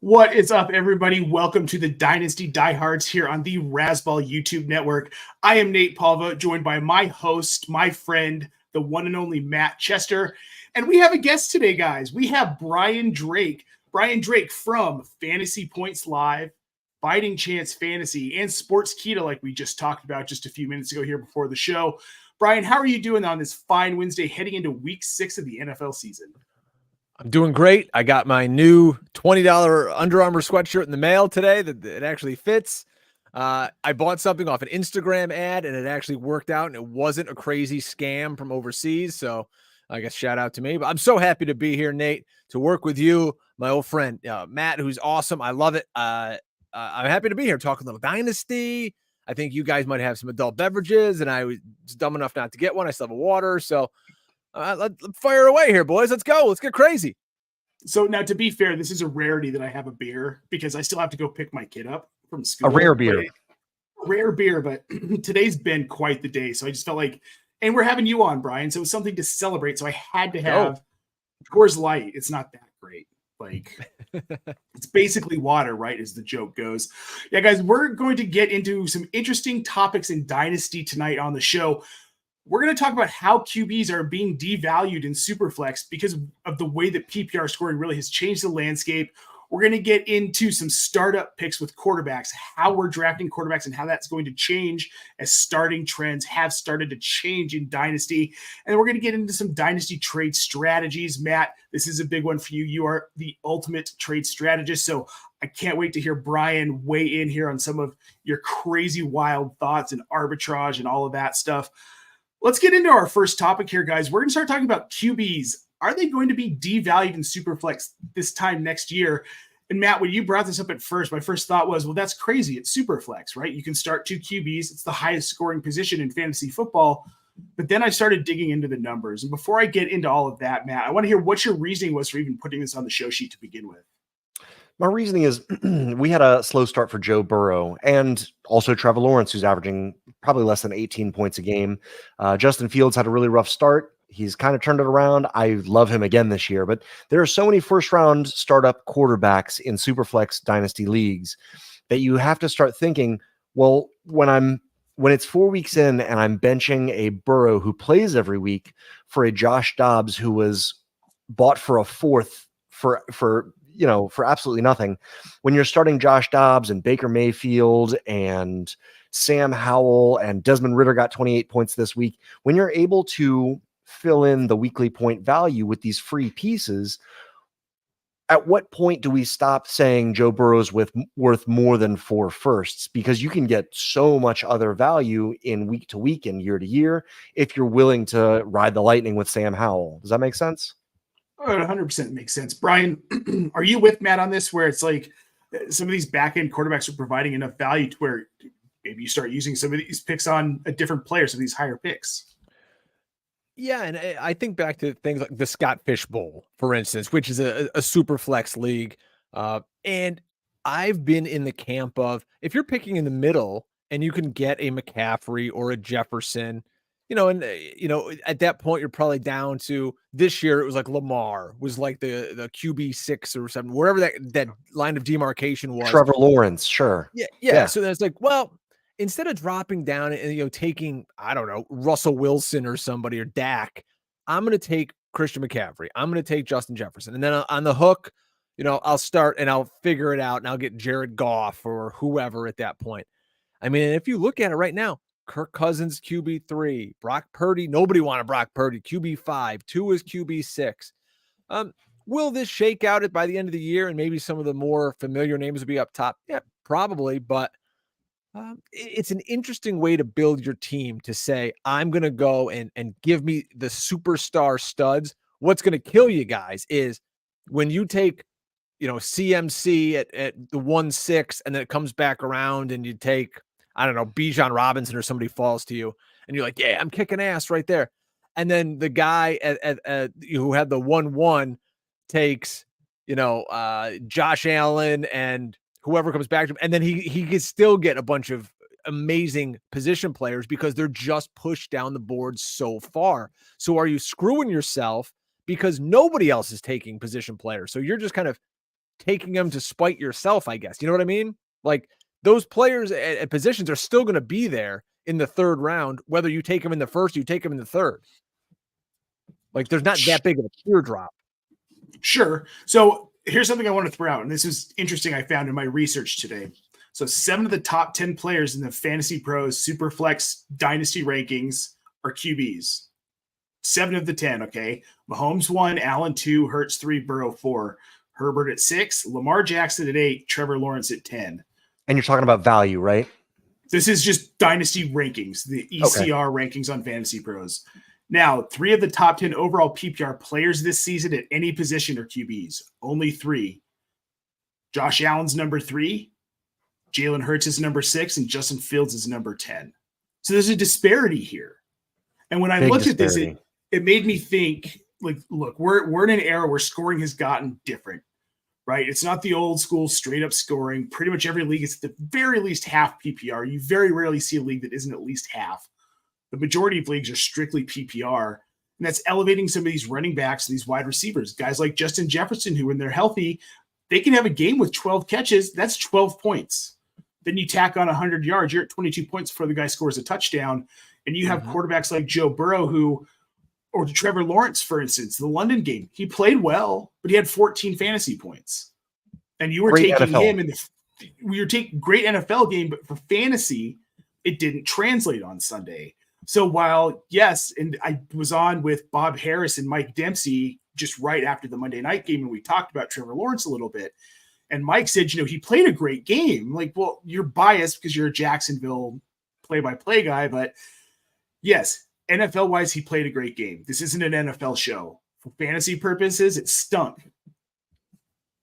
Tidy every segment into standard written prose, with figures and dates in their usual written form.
What is up, everybody? Welcome to the Dynasty Diehards here on the Razzball YouTube network. I am Nate Polvogt, joined by my host, my friend, the one and only Matt Chester. And we have a guest today, guys. We have Brian Drake. Brian Drake from Fantasy Points Live, Fighting Chance Fantasy, and Sports Keto, like we just talked about just a few minutes ago here before the show. Brian, how are you doing on this fine Wednesday heading into week 6 of the NFL season? I'm doing great. I got my new $20 Under Armour sweatshirt in the mail today that it actually fits. I bought something off an Instagram ad and it actually worked out and it wasn't a crazy scam from overseas. So I guess shout out to me. But I'm so happy to be here, Nate, to work with you, my old friend Matt, who's awesome. I love it. I'm happy to be here talking a little Dynasty. I think you guys might have some adult beverages and I was dumb enough not to get one. I still have water. So let's fire away here, boys. Let's go. Let's get crazy. So now, to be fair, this is a rarity that I have a beer because I still have to go pick my kid up from school. A rare beer. But today's been quite the day. So I just felt like, and we're having you on, Brian. So it was something to celebrate. So I had to have Coors Light. It's not that great. Like, it's basically water, right? As the joke goes. Yeah, guys, we're going to get into some interesting topics in Dynasty tonight on the show. We're going to talk about how QBs are being devalued in Superflex because of the way that PPR scoring really has changed the landscape. We're going to get into some startup picks with quarterbacks, how we're drafting quarterbacks and how that's going to change as starting trends have started to change in Dynasty. And we're going to get into some Dynasty trade strategies. Matt, this is a big one for you. You are the ultimate trade strategist. So I can't wait to hear Brian weigh in here on some of your crazy wild thoughts and arbitrage and all of that stuff. Let's get into our first topic here, guys. We're going to start talking about QBs. Are they going to be devalued in Superflex this time next year? And Matt, when you brought this up at first, my first thought was, well, that's crazy. It's Superflex, right? You can start 2 QBs. It's the highest scoring position in fantasy football. But then I started digging into the numbers. And before I get into all of that, Matt, I want to hear what your reasoning was for even putting this on the show sheet to begin with. My reasoning is we had a slow start for Joe Burrow and also Trevor Lawrence, who's averaging probably less than 18 points a game. Justin Fields had a really rough start. He's kind of turned it around. I love him again this year, but there are so many first-round startup quarterbacks in Superflex Dynasty leagues that you have to start thinking, well, when it's 4 weeks in and I'm benching a Burrow who plays every week for a Josh Dobbs who was bought for a fourth for absolutely nothing. When you're starting Josh Dobbs and Baker Mayfield and Sam Howell and Desmond Ridder got 28 points this week, when you're able to fill in the weekly point value with these free pieces, at what point do we stop saying Joe Burrow's worth more than 4 firsts? Because you can get so much other value in week to week and year to year if you're willing to ride the lightning with Sam Howell. Does that make sense? Oh, it 100% makes sense. Brian, are you with Matt on this, where it's like some of these back-end quarterbacks are providing enough value to where maybe you start using some of these picks on a different player, some of these higher picks? Yeah, and I think back to things like the Scott Fish Bowl, for instance, which is a super flex league. And I've been in the camp of, if you're picking in the middle and you can get a McCaffrey or a Jefferson, at that point, you're probably down to, this year, it was like Lamar was like the QB 6 or 7, wherever that line of demarcation was. Trevor Lawrence, sure. Yeah. So then it's like, well, instead of dropping down and, taking, I don't know, Russell Wilson or somebody or Dak, I'm going to take Christian McCaffrey. I'm going to take Justin Jefferson. And then on the hook, I'll start and I'll figure it out and I'll get Jared Goff or whoever at that point. I mean, if you look at it right now, Kirk Cousins, QB3, Brock Purdy. Nobody wanted Brock Purdy, QB5, 2 is QB6. Will this shake out by the end of the year and maybe some of the more familiar names will be up top? Yeah, probably. But it's an interesting way to build your team to say, I'm going to go and give me the superstar studs. What's going to kill you guys is when you take, CMC at the 1-6 and then it comes back around and you take, I don't know, Bijan Robinson or somebody falls to you and you're like, yeah, I'm kicking ass right there. And then the guy who had the 1-1 takes, Josh Allen and whoever comes back to him. And then he can still get a bunch of amazing position players because they're just pushed down the board so far. So are you screwing yourself because nobody else is taking position players? So you're just kind of taking them to spite yourself, I guess. You know what I mean? Like those players at positions are still going to be there in the third round, whether you take them in the first, you take them in the third. Like there's not that big of a teardrop. Sure. So here's something I want to throw out, and this is interesting. I found in my research today. So 7 of the top 10 players in the Fantasy Pros Superflex Dynasty rankings are QBs. 7 of the 10. Okay, Mahomes 1, Allen 2, Hurts 3, Burrow 4, Herbert at 6, Lamar Jackson at 8, Trevor Lawrence at 10. And you're talking about value, right? This is just Dynasty rankings, the ECR rankings on Fantasy Pros. Now, 3 of the top 10 overall PPR players this season at any position are QBs. Only 3. Josh Allen's number 3, Jalen Hurts is number 6, and Justin Fields is number 10. So there's a disparity here. And when I looked at this, it made me think, like, look, we're in an era where scoring has gotten different, right? It's not the old school straight up scoring. Pretty much every league is at the very least half PPR. You very rarely see a league that isn't at least half. The majority of leagues are strictly PPR, and that's elevating some of these running backs and these wide receivers. Guys like Justin Jefferson, who when they're healthy, they can have a game with 12 catches. That's 12 points. Then you tack on 100 yards. You're at 22 points before the guy scores a touchdown. And you have quarterbacks like Joe Burrow or Trevor Lawrence, for instance, the London game. He played well, but he had 14 fantasy points. And you were Great taking NFL. him we were taking great NFL game, but for fantasy, it didn't translate on Sunday. So while, yes, and I was on with Bob Harris and Mike Dempsey just right after the Monday night game, and we talked about Trevor Lawrence a little bit. And Mike said, he played a great game. Like, well, you're biased because you're a Jacksonville play-by-play guy, but yes, NFL-wise, he played a great game. This isn't an NFL show. For fantasy purposes, it stunk.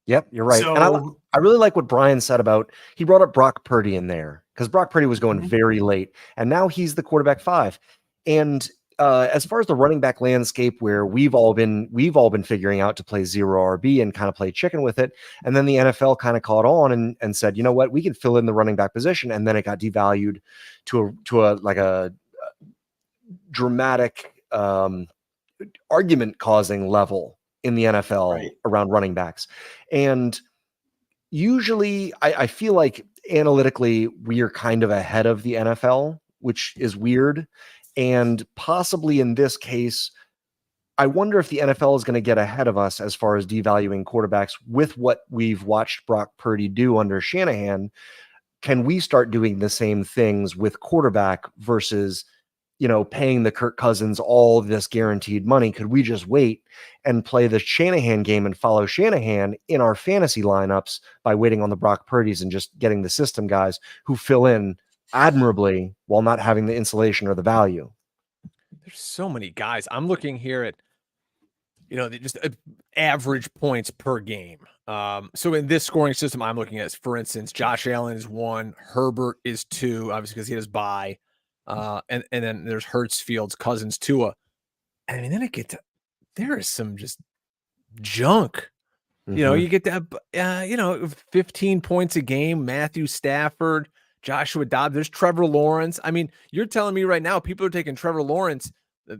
Yep, you're right. So, And I really like what Brian said about, he brought up Brock Purdy in there because Brock Purdy was going very late, and now he's the quarterback 5. And as far as the running back landscape, where we've all been figuring out to play zero RB and kind of play chicken with it, and then the NFL kind of caught on and said, you know what, we can fill in the running back position, and then it got devalued to a dramatic argument causing level in the NFL around running backs. And usually I feel like analytically we are kind of ahead of the NFL, which is weird. And possibly in this case, I wonder if the NFL is going to get ahead of us as far as devaluing quarterbacks with what we've watched Brock Purdy do under Shanahan. Can we start doing the same things with quarterback versus, paying the Kirk Cousins all this guaranteed money? Could we just wait and play the Shanahan game and follow Shanahan in our fantasy lineups by waiting on the Brock Purdys and just getting the system guys who fill in admirably while not having the insulation or the value? There's so many guys. I'm looking here at, just average points per game. So in this scoring system, I'm looking at, for instance, Josh Allen is 1, Herbert is 2, obviously because he has bye. And then there's Hurts, Fields, Cousins, Tua. I mean, then there is some just junk. You get that, 15 points a game, Matthew Stafford, Joshua Dobbs, there's Trevor Lawrence. I mean, you're telling me right now, people are taking Trevor Lawrence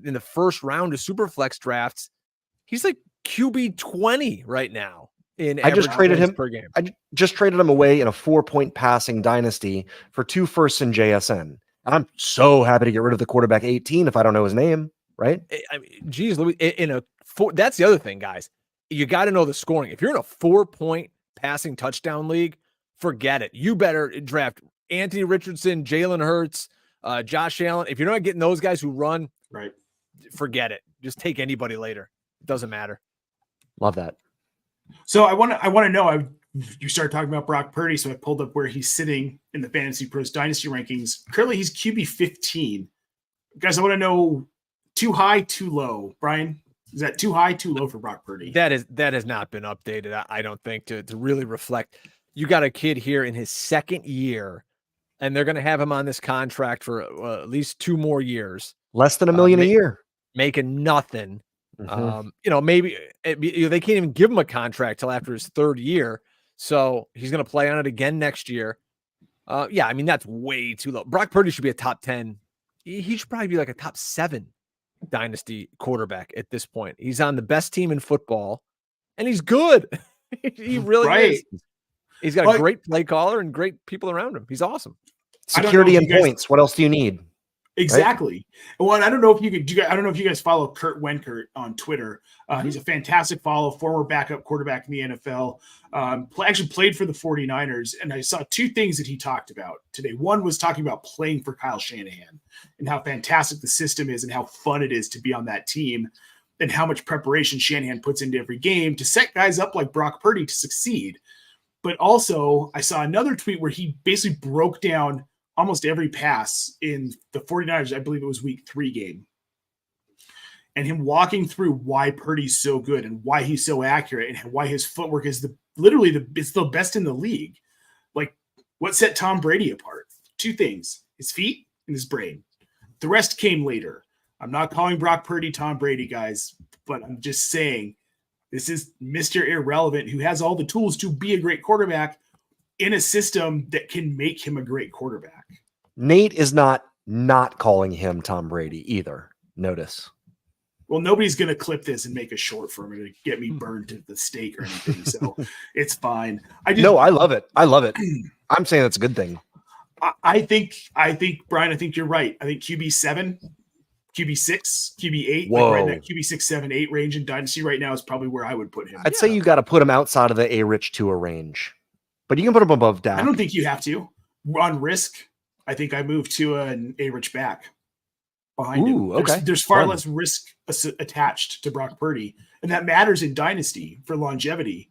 in the first round of Superflex drafts. He's like QB 20 right now. I just traded him per game. I just traded him away in a 4-point passing dynasty for 2 firsts in JSN. I'm so happy to get rid of the quarterback 18 if I don't know his name, right? I mean, geez, Louis, that's the other thing, guys. You got to know the scoring. If you're in a 4-point passing touchdown league, forget it. You better draft Anthony Richardson, Jalen Hurts, Josh Allen. If you're not getting those guys who run, forget it. Just take anybody later. It doesn't matter. Love that. So I want to know. You started talking about Brock Purdy, so I pulled up where he's sitting in the Fantasy Pros Dynasty rankings. Currently, he's QB 15. Guys, I want to know, too high, too low. Brian, is that too high, too low for Brock Purdy? That has not been updated, I don't think, to really reflect. You got a kid here in his 2nd year, and they're going to have him on this contract for at least 2 more years. Less than $1 million a year. Making nothing. Maybe they can't even give him a contract till after his 3rd year. So he's going to play on it again next year. I mean, that's way too low. Brock Purdy should be a top 10. He should probably be like a top 7 dynasty quarterback at this point. He's on the best team in football, and he's good. He really Right. is. He's got a great play caller and great people around him. He's awesome. Security and points. What else do you need? Exactly. Right? Well, I don't know if you could. I don't know if you guys follow Kurt Wenkert on Twitter. He's a fantastic follow, former backup quarterback in the NFL. Actually played for the 49ers, and I saw two things that he talked about today. One was talking about playing for Kyle Shanahan and how fantastic the system is and how fun it is to be on that team and how much preparation Shanahan puts into every game to set guys up like Brock Purdy to succeed. But also, I saw another tweet where he basically broke down almost every pass in the 49ers, I believe it was week 3 game. And him walking through why Purdy's so good and why he's so accurate and why his footwork is it's the best in the league. Like, what set Tom Brady apart? 2 things: his feet and his brain. The rest came later. I'm not calling Brock Purdy Tom Brady, guys, but I'm just saying this is Mr. Irrelevant who has all the tools to be a great quarterback in a system that can make him a great quarterback. Nate is not calling him Tom Brady either. Notice. Well, nobody's going to clip this and make a short for me to get me burned to the stake or anything. So it's fine. I love it. I love it. I'm saying that's a good thing. I think, Brian, I think you're right. I think QB7, QB6, QB8, like right in that QB6, 7, 8 range in Dynasty right now is probably where I would put him. I'd say you got to put him outside of the A-Rich Tua range. But you can put him above Dak. I don't think you have to. On risk, I think I move to an A-Rich back behind him. Okay. There's far less risk attached to Brock Purdy, and that matters in Dynasty for longevity.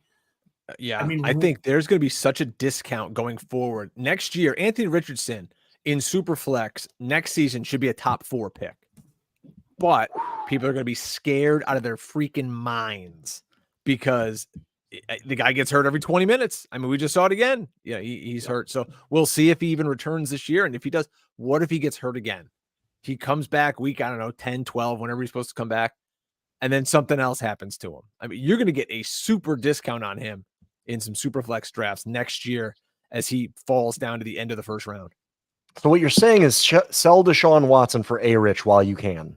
Yeah, I mean, I think there's going to be such a discount going forward. Next year, Anthony Richardson in Superflex next season should be a top 4 pick. But people are going to be scared out of their freaking minds because the guy gets hurt every 20 minutes. I mean, we just saw it again. Yeah, he's hurt. So we'll see if he even returns this year. And if he does, what if he gets hurt again? He comes back week, 10, 12, whenever he's supposed to come back. And then something else happens to him. I mean, you're going to get a super discount on him in some super flex drafts next year as he falls down to the end of the first round. So what you're saying is sell Deshaun Watson for A-Rich while you can.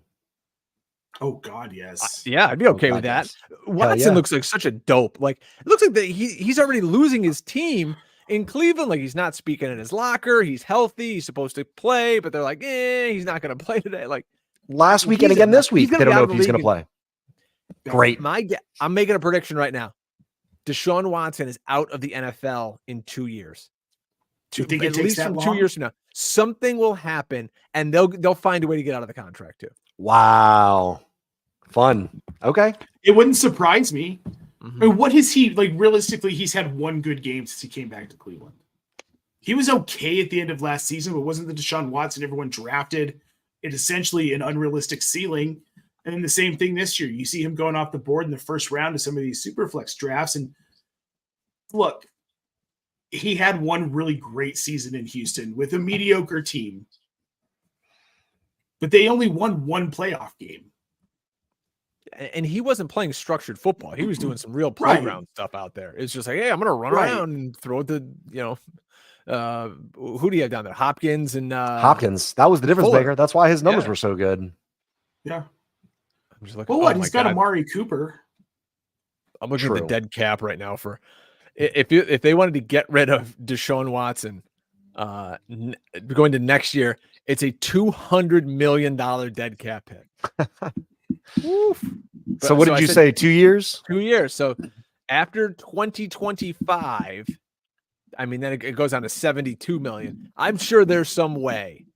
Oh God, yes. Yeah, I'd be okay with that. Yes. Watson looks like such a dope. Like, it looks like that he's already losing his team in Cleveland. Like, he's not speaking in his locker. He's healthy. He's supposed to play, but they're like, he's not going to play today. Like last week and again this week, they don't know if he's going to play. Great. I'm making a prediction right now. Deshaun Watson is out of the NFL in 2 years. Do you think it takes that long? 2 years from now, something will happen, and they'll find a way to get out of the contract too. Wow. Fun. Okay. It wouldn't surprise me. Mm-hmm. I mean, what is he like? Realistically, he's had 1 good game since he came back to Cleveland. He was okay at the end of last season, but wasn't the Deshaun Watson everyone drafted at essentially an unrealistic ceiling? And then the same thing this year. You see him going off the board in the first round of some of these Superflex drafts. And look, he had 1 really great season in Houston with a mediocre team. But they only won 1 playoff game. And he wasn't playing structured football. He was doing some real playground stuff out there. It's just like, hey, I'm going to run around and throw it to, who do you have down there? Hopkins and Hopkins. That was the difference maker. That's why his numbers were so good. Yeah. I'm just like, he's got Amari Cooper. I'm looking at the dead cap right now for if they wanted to get rid of Deshaun Watson going to next year, it's a $200 million dead cap hit. So what did you say? 2 years? 2 years. So after 2025, I mean, then it goes on to 72 million. I'm sure there's some way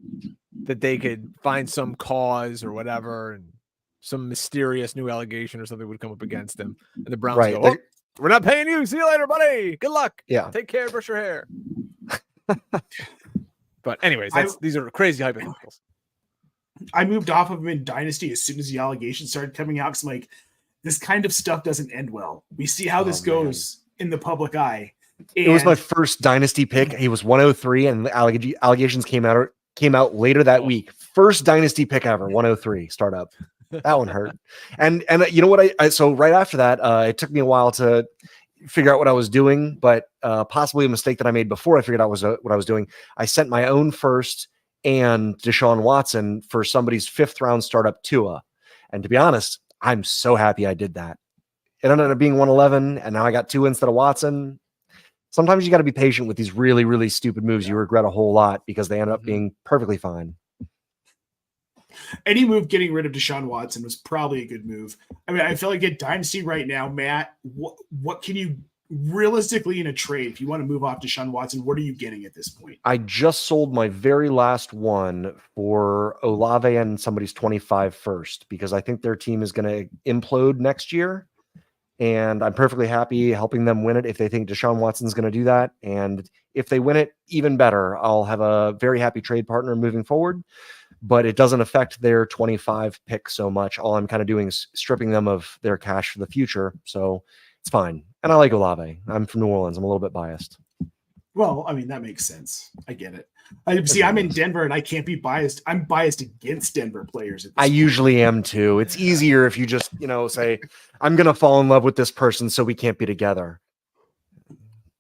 that they could find some cause or whatever, and some mysterious new allegation or something would come up against him. And the Browns go, we're not paying you. See you later, buddy. Good luck. Yeah. Take care. Brush your hair. But anyways, these are crazy hypotheticals. I moved off of him in Dynasty as soon as the allegations started coming out. Because I'm like, this kind of stuff doesn't end well. We see how this goes in the public eye. And it was my first Dynasty pick. He was 103, and the allegations came out later that week. First Dynasty pick ever, 103 startup. That one hurt. And you know what? So right after that, it took me a while to figure out what I was doing, but possibly a mistake that I made before I figured out what I was doing. I sent my own first and Deshaun Watson for somebody's 5th round startup Tua. And to be honest, I'm so happy I did that. It ended up being 111, and now I got 2 instead of Watson. Sometimes you got to be patient with these really, really stupid moves you regret a whole lot because they end up being perfectly fine. Any move getting rid of Deshaun Watson was probably a good move. I mean, I feel like at Dynasty right now, Matt, what can you realistically in a trade, if you want to move off Deshaun Watson, what are you getting at this point? I just sold my very last one for Olave and somebody's 25 first because I think their team is going to implode next year. And I'm perfectly happy helping them win it if they think Deshaun Watson's going to do that. And if they win it, even better. I'll have a very happy trade partner moving forward, but it doesn't affect their 25 pick so much. All I'm kind of doing is stripping them of their cash for the future. So it's fine. And I like Olave. I'm from New Orleans. I'm a little bit biased. Well, I mean, that makes sense. I get it. I'm in Denver and I can't be biased. I'm biased against Denver players. I usually am too. It's easier if you just, say, I'm going to fall in love with this person so we can't be together.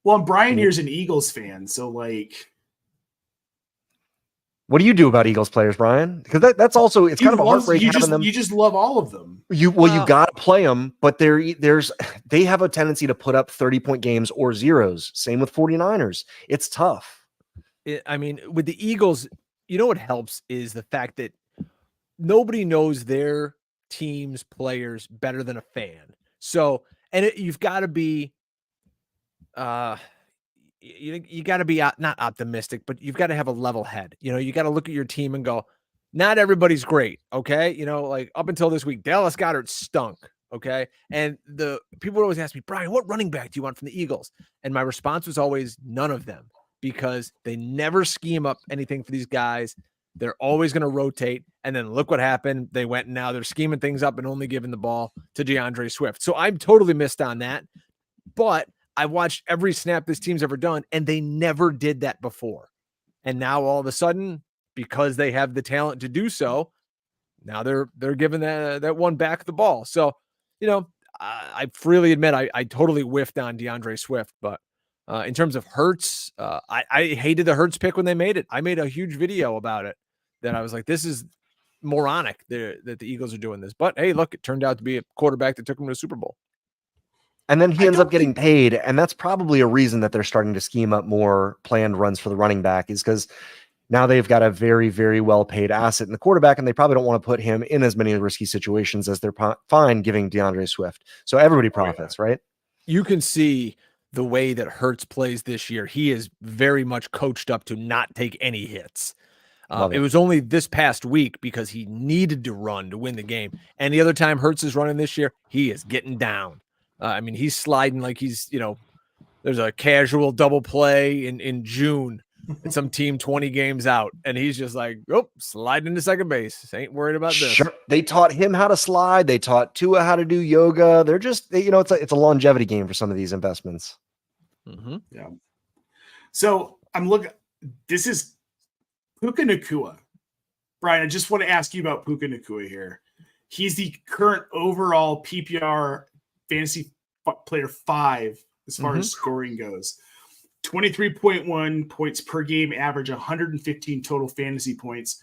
Well, and Brian here's an Eagles fan. So what do you do about Eagles players, Brian? Because that's also, it's kind of a heartbreak having them. You just love all of them. You got to play them, but they have a tendency to put up 30-point games or zeros. Same with 49ers. It's tough. I mean, with the Eagles, what helps is the fact that nobody knows their team's players better than a fan. So, you've got to be, you got to be not optimistic, but you've got to have a level head. You got to look at your team and go, not everybody's great. Okay. Up until this week, Dallas Goedert stunk. Okay. And the people would always ask me, Brian, what running back do you want from the Eagles? And my response was always none of them, because they never scheme up anything for these guys. They're always going to rotate. And then look what happened. They went and now they're scheming things up and only giving the ball to DeAndre Swift. So I'm totally missed on that. But I watched every snap this team's ever done, and they never did that before. And now all of a sudden, because they have the talent to do so, now they're giving that one back the ball. So, I freely admit I totally whiffed on DeAndre Swift, but in terms of Hurts, I hated the Hurts pick when they made it. I made a huge video about it that I was like, this is moronic that the Eagles are doing this. But hey, look, it turned out to be a quarterback that took them to the Super Bowl. And then he ends up getting paid. And that's probably a reason that they're starting to scheme up more planned runs for the running back, is because now they've got a very, very well-paid asset in the quarterback, and they probably don't want to put him in as many risky situations as they're fine giving DeAndre Swift. So everybody profits, right? You can see the way that Hurts plays this year. He is very much coached up to not take any hits. It was only this past week because he needed to run to win the game. And the other time Hurts is running this year, he is getting down. He's sliding like he's, there's a casual double play in June and some team 20 games out. And he's just like, sliding into second base. Ain't worried about this. Sure. They taught him how to slide. They taught Tua how to do yoga. They're just, it's a longevity game for some of these investments. Mm-hmm. Yeah. So I'm looking, this is Puka Nacua. Brian, I just want to ask you about Puka Nacua here. He's the current overall PPR fantasy player 5 as far as scoring goes. 23.1 points per game average, 115 total fantasy points.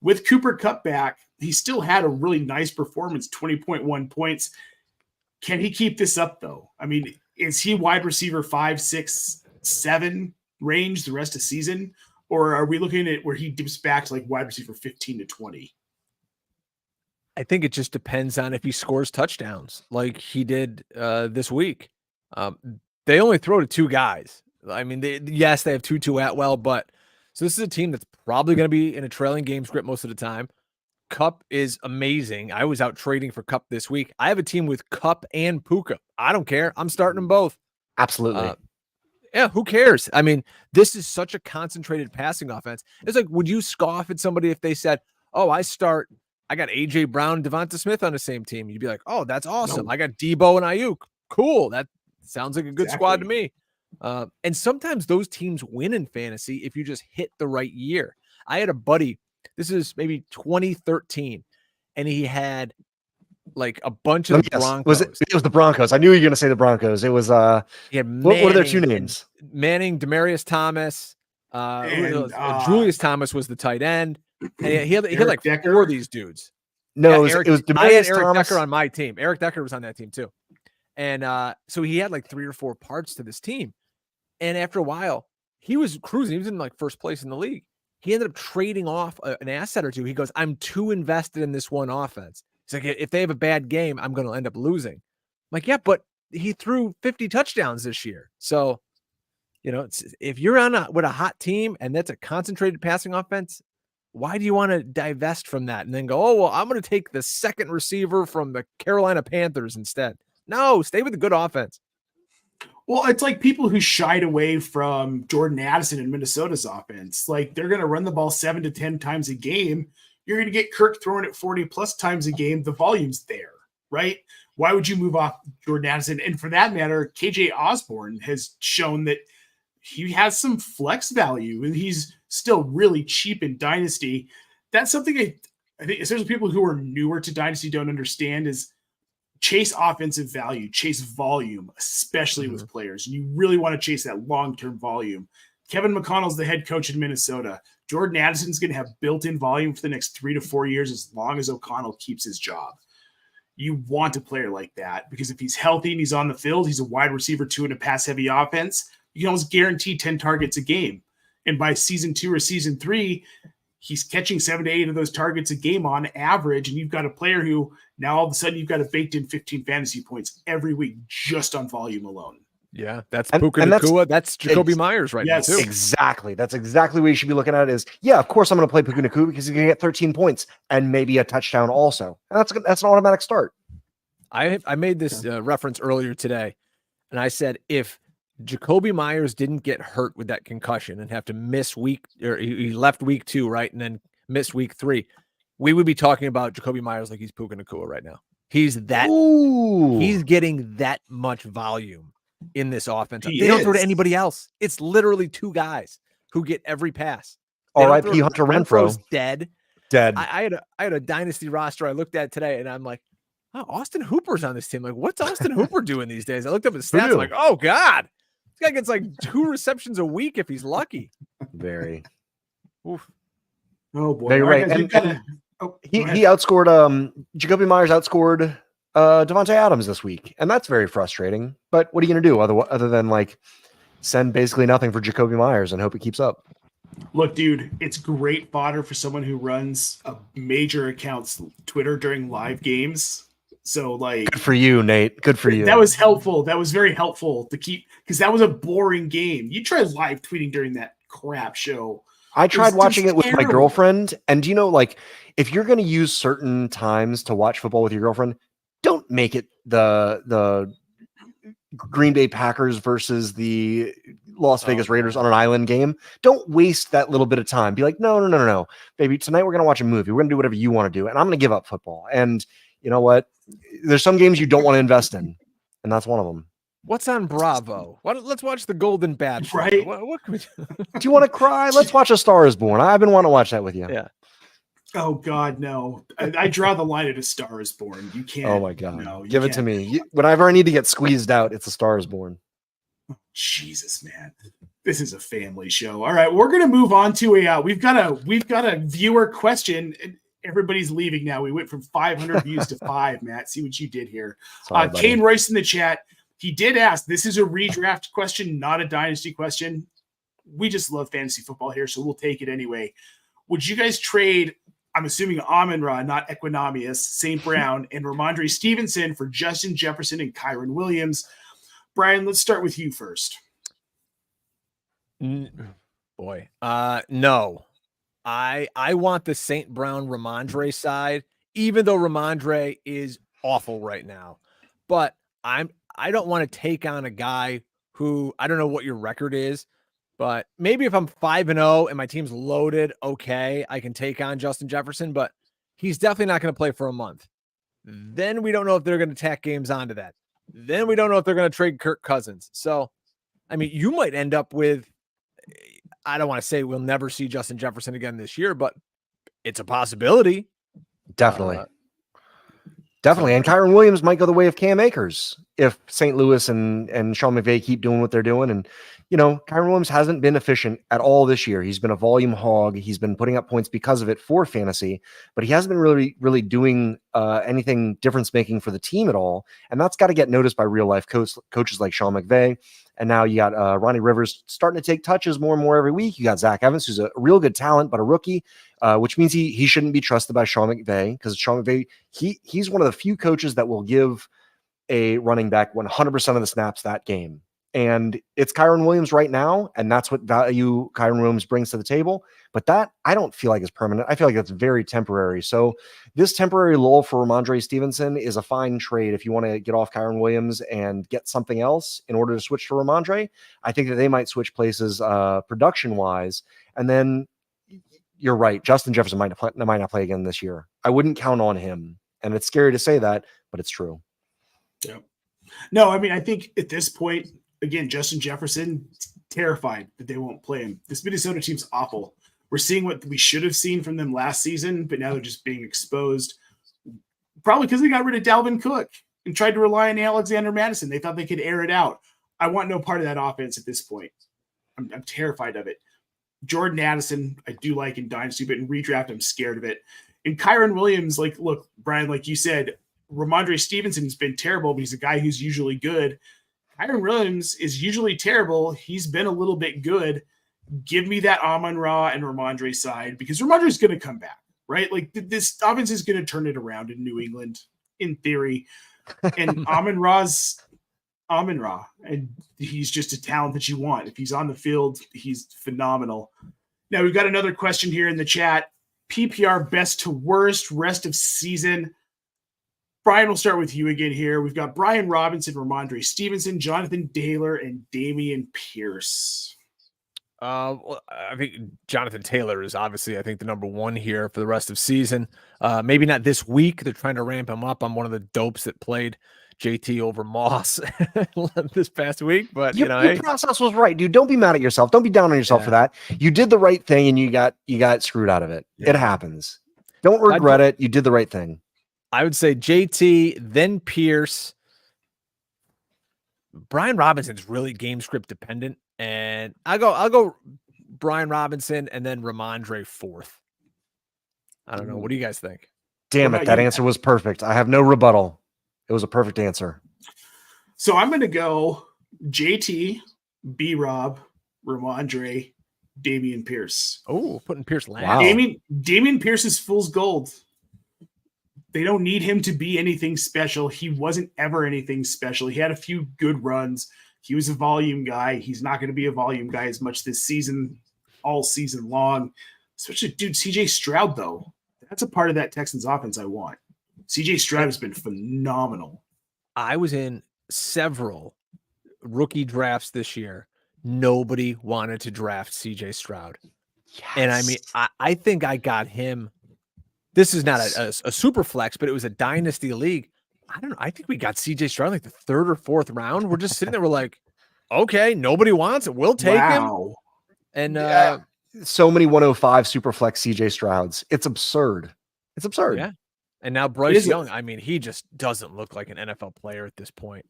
With Cooper Kupp back, he still had a really nice performance, 20.1 points. Can he keep this up, though? I mean, is he wide receiver 5, 6, 7 range the rest of the season? Or are we looking at where he dips back to like wide receiver 15 to 20? I think it just depends on if he scores touchdowns like he did this week. They only throw to 2 guys. I mean, they have Tutu Atwell, but so this is a team that's probably going to be in a trailing game script most of the time. Kupp is amazing. I was out trading for Kupp this week. I have a team with Kupp and Puka. I don't care. I'm starting them both. Absolutely. Yeah, who cares? I mean, this is such a concentrated passing offense. It's like, would you scoff at somebody if they said, oh, I got A.J. Brown, Devonta Smith on the same team? You'd be like, oh, that's awesome. No. I got Debo and Ayuk. Cool. That sounds like a good squad to me. And sometimes those teams win in fantasy if you just hit the right year. I had a buddy, this is maybe 2013, and he had like a bunch of the Broncos. It was the Broncos. I knew you were going to say the Broncos. It was he had what are their 2 names? Manning, Demaryius Thomas, Julius Thomas was the tight end. And he had like Decker. 4 of these dudes. No, it was I had Eric Decker on my team. Eric Decker was on that team too. And so he had like 3 or 4 parts to this team. And after a while, he was cruising. He was in like first place in the league. He ended up trading off an asset or two. He goes, I'm too invested in this one offense. He's like, if they have a bad game, I'm going to end up losing. I'm like, yeah, but he threw 50 touchdowns this year. So, if you're with a hot team and that's a concentrated passing offense, why do you want to divest from that and then go, oh, well, I'm going to take the second receiver from the Carolina Panthers instead? No, stay with the good offense. Well, it's like people who shied away from Jordan Addison in Minnesota's offense. Like, they're going to run the ball 7 to 10 times a game. You're going to get Kirk throwing it 40 plus times a game. The volume's there, right? Why would you move off Jordan Addison? And for that matter, KJ Osborne has shown that he has some flex value, and he's still really cheap in Dynasty. That's something I think, especially people who are newer to Dynasty don't understand, is chase offensive value, chase volume, especially with players. You really want to chase that long-term volume. Kevin McConnell's the head coach in Minnesota. Jordan Addison's going to have built-in volume for the next 3 to 4 years as long as O'Connell keeps his job. You want a player like that because if he's healthy and he's on the field, he's a wide receiver 2 in a pass-heavy offense. You can almost guarantee 10 targets a game. And by season 2 or season 3, he's catching 7 to 8 of those targets a game on average. And you've got a player who now all of a sudden you've got a baked in 15 fantasy points every week just on volume alone. Yeah, that's Puka Nacua. That's Jacoby Myers right now too. Exactly. That's exactly what you should be looking at is, yeah, of course I'm going to play Puka Nacua because he's going to get 13 points and maybe a touchdown also. And that's an automatic start. I made this reference earlier today, and I said if Jacoby Myers didn't get hurt with that concussion and have to miss he left week 2, right, and then miss week 3, we would be talking about Jacoby Myers like he's Puka Nacua right now. He's getting that much volume in this offense. They don't throw to anybody else. It's literally 2 guys who get every pass. R.I.P. Hunter Renfrow. Dead. I had a dynasty roster I looked at today, and I'm like, oh, Austin Hooper's on this team. Like, what's Austin Hooper doing these days? I looked up his stats. I'm like, oh God, this guy gets like 2 receptions a week if he's lucky. Very. Oof. Oh boy. Very right. He outscored Jacoby Myers outscored Devontae Adams this week, and that's very frustrating. But what are you going to do other than like send basically nothing for Jacoby Myers and hope it keeps up? Look, dude, it's great fodder for someone who runs a major account's Twitter during live games. So, like, good for you, Nate. Good for you. That was helpful. That was very helpful to keep, because that was a boring game. You tried live tweeting during that crap show. I tried watching it with my girlfriend, and like, if you're going to use certain times to watch football with your girlfriend, don't make it the Green Bay Packers versus the Las Vegas Raiders on an island game. Don't waste that little bit of time. Be like, no, baby, tonight we're going to watch a movie. We're going to do whatever you want to do, and I'm going to give up football. And you know what? There's some games you don't want to invest in, and that's one of them. What's on Bravo? Let's watch The Golden Bachelor. Right? What can we do? Do you want to cry? Let's watch A Star Is Born. I've been wanting to watch that with you. Yeah. Oh God, no! I draw the line at A Star Is Born. You can't. Oh my God! No, give it to me. Whenever I need to get squeezed out, it's A Star Is Born. Oh, Jesus, man, this is a family show. All right, we're gonna move on to a. We've got a viewer question. Everybody's leaving now. We went from 500 views to 5. Matt, see what you did here. Sorry, Kane Royce in the chat. He did ask. This is a redraft question, not a dynasty question. We just love fantasy football here, so we'll take it anyway. Would you guys trade? I'm assuming Amon-Ra, not Equinamius, St. Brown, and Ramondre Stevenson for Justin Jefferson and Kyron Williams. Brian, let's start with you first. Boy, no. I want the St. Brown Ramondre side, even though Ramondre is awful right now. But I don't want to take on a guy who, I don't know what your record is, but maybe if I'm 5-0 and my team's loaded, okay, I can take on Justin Jefferson, but he's definitely not going to play for a month. Then we don't know if they're going to tack games onto that. Then we don't know if they're going to trade Kirk Cousins. So, I mean, you might end up with, I don't want to say we'll never see Justin Jefferson again this year, but it's a possibility. Definitely. Definitely. And Kyron Williams might go the way of Cam Akers if St. Louis and Sean McVay keep doing what they're doing. And, Kyron Williams hasn't been efficient at all this year. He's been a volume hog. He's been putting up points because of it for fantasy, but he hasn't been really doing anything difference making for the team at all. And that's got to get noticed by real life coaches like Sean McVay. And now you got Ronnie Rivers starting to take touches more and more every week. You got Zach Evans, who's a real good talent, but a rookie, which means he shouldn't be trusted by Sean McVay, because Sean McVay, he's one of the few coaches that will give a running back 100% of the snaps that game. And it's Kyron Williams right now, and that's what value Kyron Williams brings to the table. But that I don't feel like is permanent. I feel like that's very temporary. So this temporary lull for Ramondre Stevenson is a fine trade if you want to get off Kyron Williams and get something else in order to switch to Ramondre. I think that they might switch places production-wise. And then you're right, Justin Jefferson might not play again this year. I wouldn't count on him. And it's scary to say that, but it's true. Yeah. No, I mean, I think at this point, again, Justin Jefferson, terrified that they won't play him. This Minnesota team's awful. We're seeing what we should have seen from them last season, but now they're just being exposed. Probably because they got rid of Dalvin Cook and tried to rely on Alexander Madison. They thought they could air it out. I want no part of that offense at this point. I'm terrified of it. Jordan Addison, I do like in Dynasty, but in redraft, I'm scared of it. And Kyron Williams, look, Brian, like you said, Ramondre Stevenson's been terrible, but he's a guy who's usually good. Kyron Williams is usually terrible. He's been a little bit good. Give me that Amon-Ra and Ramondre side, because Ramondre's going to come back, right? This offense is going to turn it around in New England, in theory. And Amon-Ra's Amon-Ra, and he's just a talent that you want. If he's on the field, he's phenomenal. Now, we've got another question here in the chat. PPR best to worst rest of season. Brian, we'll start with you again here. We've got Brian Robinson, Ramondre Stevenson, Jonathan Taylor, and Dameon Pierce. Well, I think Jonathan Taylor is obviously, I think, the number one here for the rest of season. Maybe not this week. They're trying to ramp him up. I'm one of the dopes that played JT over Moss this past week, but your process was right, dude. Don't be mad at yourself. Don't be down on yourself for that. You did the right thing, and you got screwed out of it. Yeah. It happens. Don't regret it. You did the right thing. I would say JT, then Pierce. Brian Robinson's really game script dependent, and I'll go Brian Robinson and then Ramondre fourth. I don't know. What do you guys think? Damn it, that answer was perfect. I have no rebuttal. It was a perfect answer. So I'm going to go JT, B-Rob, Ramondre, Dameon Pierce. Oh, putting Pierce last. Wow. Dameon Pierce is fool's gold. They don't need him to be anything special. He wasn't ever anything special. He had a few good runs. He was a volume guy. He's not going to be a volume guy as much this season, all season long. Especially, dude, CJ Stroud, though. That's a part of that Texans offense I want. CJ Stroud has been phenomenal. I was in several rookie drafts this year. Nobody wanted to draft CJ Stroud. Yes. And I mean, I think I got him. This is not a super flex, but it was a dynasty league. I don't know. I think we got CJ Stroud like the third or fourth round. We're just sitting there. We're like, okay, nobody wants it. We'll take him. And so many 105 super flex CJ Strouds. It's absurd. It's absurd. Yeah. And now Bryce Young, I mean, he just doesn't look like an NFL player at this point.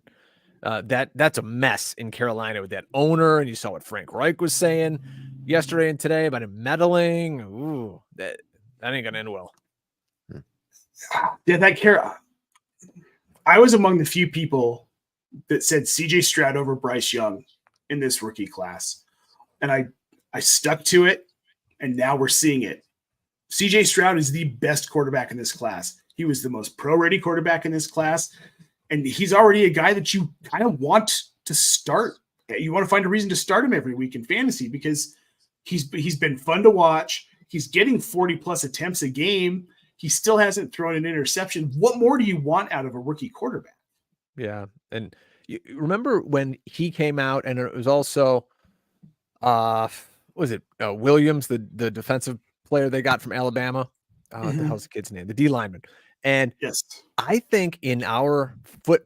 That's a mess in Carolina with that owner. And you saw what Frank Reich was saying yesterday and today about him meddling. Ooh, that ain't gonna end well. Yeah, I was among the few people that said CJ Stroud over Bryce Young in this rookie class. And I stuck to it, and now we're seeing it. CJ Stroud is the best quarterback in this class. He was the most pro-ready quarterback in this class, and he's already a guy that you kind of want to start. You want to find a reason to start him every week in fantasy because he's been fun to watch. He's getting 40-plus attempts a game. He still hasn't thrown an interception. What more do you want out of a rookie quarterback? Yeah. And you remember when he came out, and it was also, Williams, the defensive player they got from Alabama? What the hell's the kid's name? The D lineman. And yes, I think in our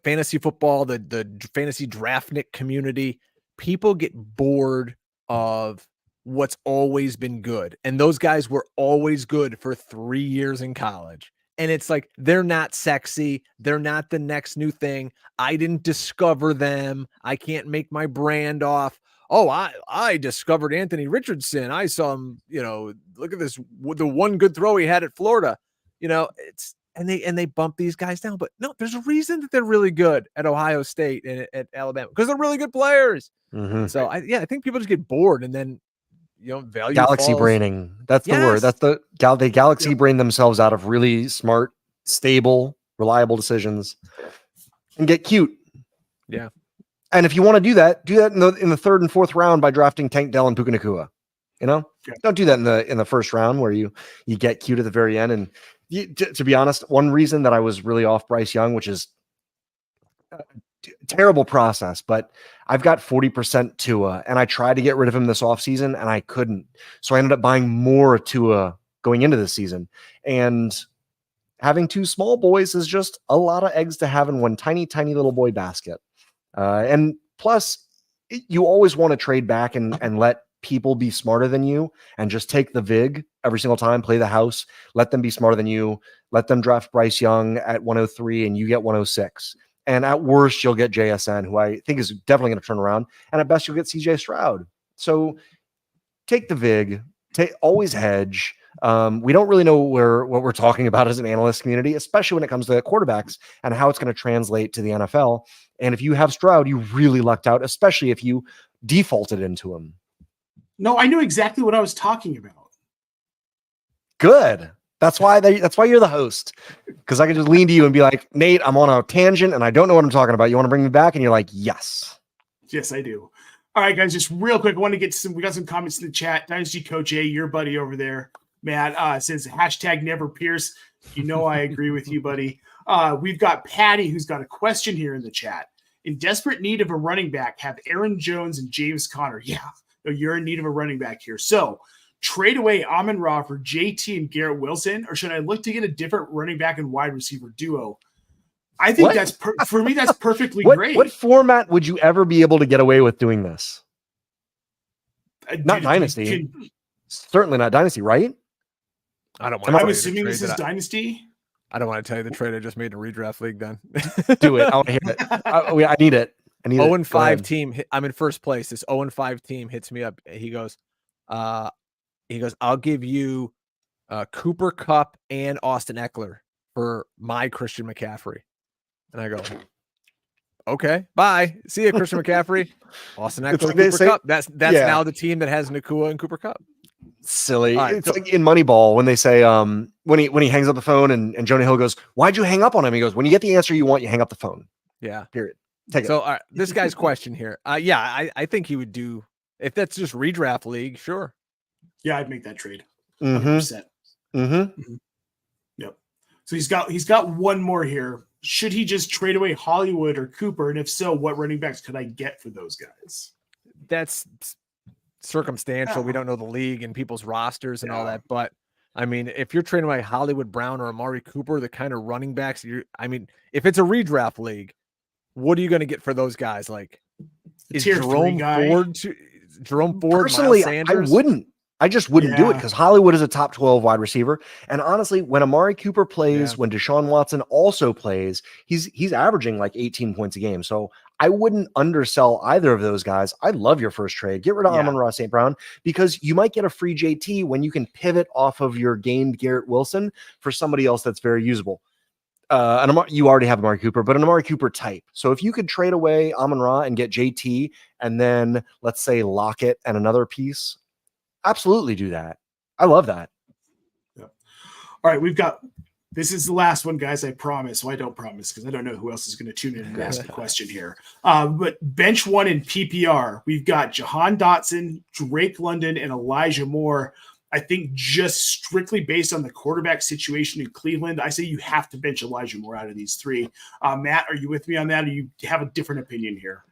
fantasy football, the fantasy draftnik community, people get bored of what's always been good. And those guys were always good for 3 years in college. And it's like, they're not sexy. They're not the next new thing. I didn't discover them. I can't make my brand off oh, I discovered Anthony Richardson. I saw him, look at this, the one good throw he had at Florida. And they bump these guys down. But no, there's a reason that they're really good at Ohio State and at Alabama, because they're really good players. Mm-hmm. So I think people just get bored, and then value galaxy falls. braining. That's the word. That's they galaxy brain themselves out of really smart, stable, reliable decisions and get cute. Yeah. And if you want to do that in the third and fourth round by drafting Tank Dell and Puka Nacua. Don't do that in the first round where you get cute at the very end. And to be honest, one reason that I was really off Bryce Young, which is a terrible process, but I've got 40% Tua, and I tried to get rid of him this offseason, and I couldn't. So I ended up buying more Tua going into this season. And having two small boys is just a lot of eggs to have in one tiny, tiny little boy basket. And plus, you always want to trade back and let people be smarter than you and just take the VIG every single time, play the house, let them be smarter than you, let them draft Bryce Young at 103 and you get 106. And at worst, you'll get JSN, who I think is definitely going to turn around. And at best, you'll get CJ Stroud. So take the VIG, always hedge. We don't really know what we're talking about as an analyst community, especially when it comes to quarterbacks and how it's going to translate to the NFL. And if you have Stroud, you really lucked out, especially if you defaulted into him. No, I knew exactly what I was talking about. Good. That's why you're the host, because I can just lean to you and be like, Nate, I'm on a tangent and I don't know what I'm talking about. You want to bring me back? And you're like, yes. Yes, I do. All right, guys, just real quick. I want to get we got some comments in the chat. Dynasty Coach A, your buddy over there, Matt, says #never Pierce. I agree with you, buddy. We've got Patty, who's got a question here in the chat. In desperate need of a running back, have Aaron Jones and James Conner. Yeah, you're in need of a running back here. So trade away Amon-Ra for JT and Garrett Wilson, or should I look to get a different running back and wide receiver duo? I think that's for me, that's perfectly great. What format would you ever be able to get away with doing this? Not Dynasty. Certainly not Dynasty, right? I don't want to. I'm assuming this is Dynasty. I don't want to tell you the trade I just made in a redraft league. Then do it. I want to hear it. I need it. 0-5 team. I'm in first place. This 0-5 team hits me up. He goes, I'll give you Cooper Kupp and Austin Eckler for my Christian McCaffrey. And I go, okay, bye. See you, Christian McCaffrey. Austin Eckler, Cooper Kupp. That's now the team that has Nacua and Cooper Kupp. Silly. Right, it's like in Moneyball when they say when he hangs up the phone and Jonah Hill goes, why'd you hang up on him? He goes, when you get the answer you want, you hang up the phone. Yeah. Period. Take it. So this guy's question here. I think he would do, if that's just redraft league, sure. Yeah, I'd make that trade. 100%. Mm-hmm. Yep. So he's got one more here. Should he just trade away Hollywood or Cooper? And if so, what running backs could I get for those guys? That's circumstantial. We don't know the league and people's rosters and all that. But I mean, if you're trading away Hollywood Brown or Amari Cooper, the kind of running backs if it's a redraft league, what are you going to get for those guys? Like, is Jerome Ford, personally, Miles Sanders? I wouldn't. I just wouldn't do it because Hollywood is a top 12 wide receiver. And honestly, when Amari Cooper plays, when Deshaun Watson also plays, he's averaging like 18 points a game. So I wouldn't undersell either of those guys. I love your first trade. Get rid of Amon-Ra St. Brown because you might get a free JT when you can pivot off of your gained Garrett Wilson for somebody else that's very usable. You already have Amari Cooper, but an Amari Cooper type. So if you could trade away Amon-Ra and get JT and then let's say Lockett and another piece, absolutely do that. I love that. Yeah. All right, this is the last one, guys. I promise. Well, I don't promise because I don't know who else is going to tune in and ask a question here. But bench one in PPR, we've got Jahan Dotson, Drake London, and Elijah Moore. I think just strictly based on the quarterback situation in Cleveland, I say you have to bench Elijah Moore out of these three. Matt, are you with me on that? Or you have a different opinion here?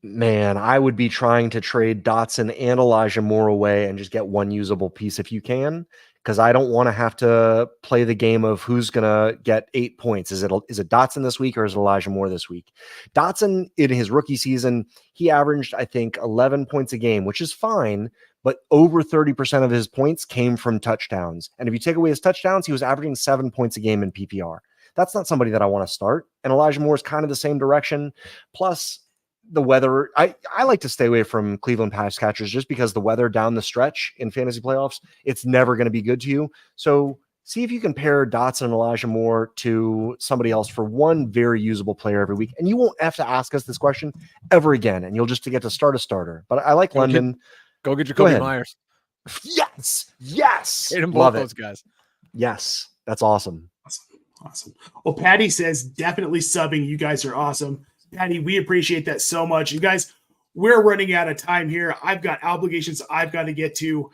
Man, I would be trying to trade Dotson and Elijah Moore away and just get one usable piece if you can, because I don't want to have to play the game of who's going to get 8 points. Is it Dotson this week or is it Elijah Moore this week? Dotson, in his rookie season, he averaged, I think, 11 points a game, which is fine, but over 30% of his points came from touchdowns. And if you take away his touchdowns, he was averaging 7 points a game in PPR. That's not somebody that I want to start. And Elijah Moore is kind of the same direction. Plus, the weather. I like to stay away from Cleveland pass catchers just because the weather down the stretch in fantasy playoffs, it's never going to be good to you. So see if you can pair Dotson and Elijah Moore to somebody else for one very usable player every week. And you won't have to ask us this question ever again. And you'll just get to start a starter. But I like London. Go get Jacoby Myers. Yes. Yes. Hate them Love both it. those guys. Yes. That's awesome. Awesome. Well, Patty says definitely subbing. You guys are awesome. Patty, we appreciate that so much. You guys, we're running out of time here. I've got obligations I've got to get to.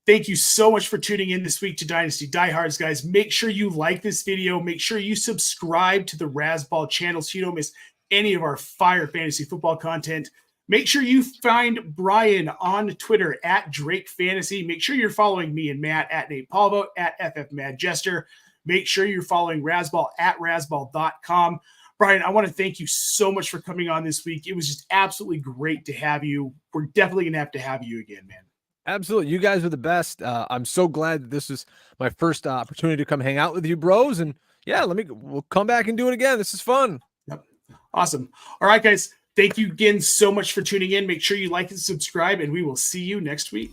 Thank you so much for tuning in this week to Dynasty Diehards, guys. Make sure you like this video. Make sure you subscribe to the Razzball channel so you don't miss any of our fire fantasy football content. Make sure you find Brian on Twitter at Drake Fantasy. Make sure you're following me and Matt at Nate Polvogt at FFMadJester. Make sure you're following Razzball at Razzball.com. Brian, I want to thank you so much for coming on this week. It was just absolutely great to have you. We're definitely going to have you again, man. Absolutely. You guys are the best. I'm so glad that this is my first opportunity to come hang out with you bros. And yeah, we'll come back and do it again. This is fun. Yep. Awesome. All right, guys. Thank you again so much for tuning in. Make sure you like and subscribe, and we will see you next week.